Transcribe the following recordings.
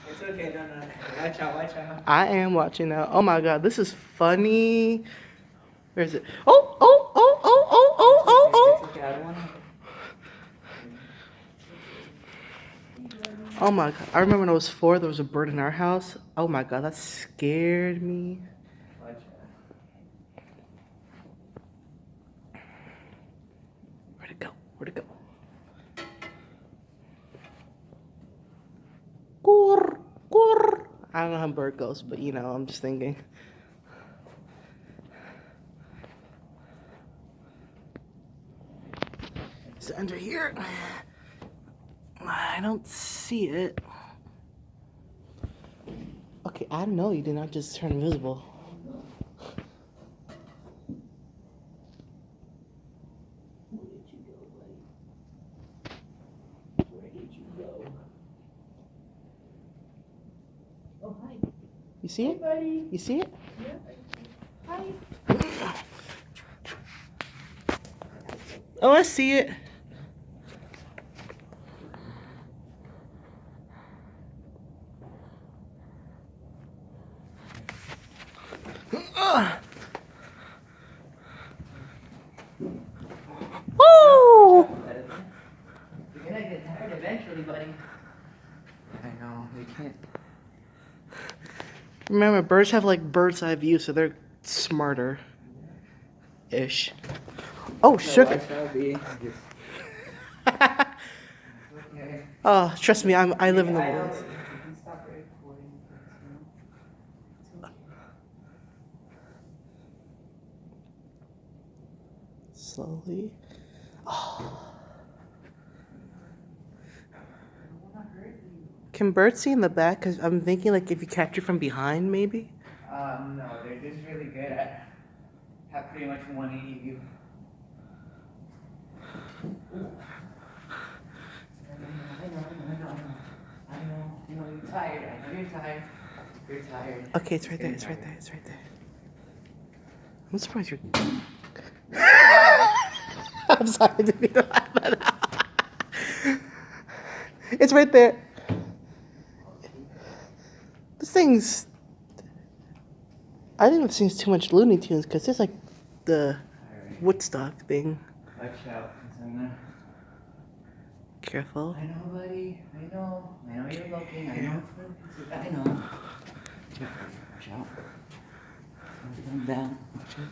It's okay, no. Watch out. I am watching now. Oh my god, this is funny. Where is it? Oh. It's okay, I don't wanna. Oh my god. I remember when I was 4, there was a bird in our house. Oh my god, that scared me. Watch out. Where'd it go? Quirr. I don't know how a bird goes, but you know, I'm just thinking. Is it under here? I don't see it. Okay, I don't know. You did not just turn invisible. Where did you go? Oh, hi. You see it? Hey, buddy. You see it? Yeah. Hi. Oh, I see it. Woo! You're gonna get tired eventually, buddy. I know, we can't. Remember, birds have like bird's eye view, so they're smarter. Ish. Oh, sugar. Okay. Oh, trust me, I live in the woods. You can stop recording. Slowly. Oh. Can birds see in the back? Because I'm thinking like if you capture from behind, maybe? No, they're just really good at have pretty much 180 view. I know, you're tired. You're tired. Okay, it's right there. I'm surprised you're. I'm sorry, I didn't mean to laugh that out. It's right there. This thing's. I didn't think it's too much Looney Tunes because it's like the Woodstock thing. Watch out, Careful. I know, buddy. I know you're looking. I know. Watch out. Calm down. Watch out.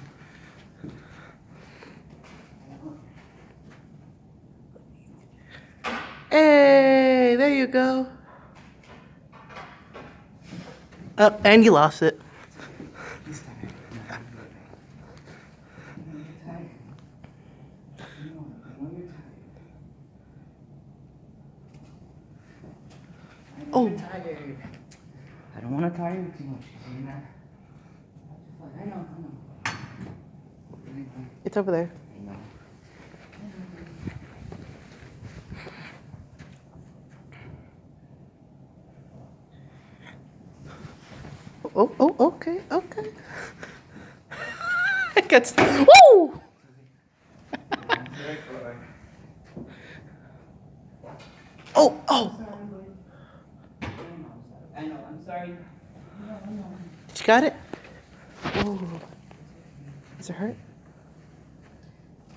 Hey, there you go. Oh, and you lost it. He's tired. You're tired. I know you're tired. Oh. You're tired. I don't want to tire you too much. You know? I know. It's over there. I know. Oh, okay. It gets. Woo! Oh. I know, I'm sorry. Did you got it? Oh. Does it hurt?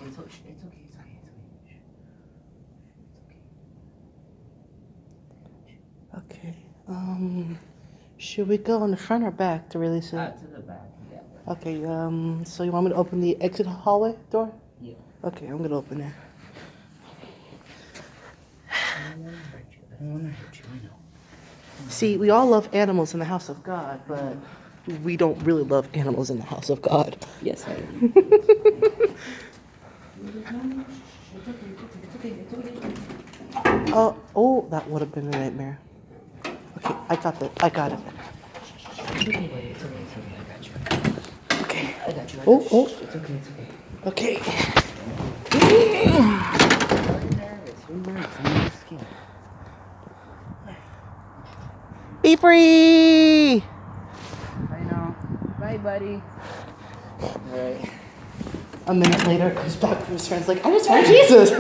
It's okay. Okay. Should we go on the front or back to release it? To the back, yeah. Okay, so you want me to open the exit hallway door? Yeah. Okay, I'm gonna open it. I don't want to hurt you, I know. See, we all love animals in the house of God, but we don't really love animals in the house of God. Yes, I do. Oh, that would have been a nightmare. Okay, I got it. It's okay, I got you. Okay. I got you. Oh. It's okay. Okay. You're nervous. Be free! I know. Bye, buddy. Alright. A minute later, comes back from his friends like, I just want Jesus!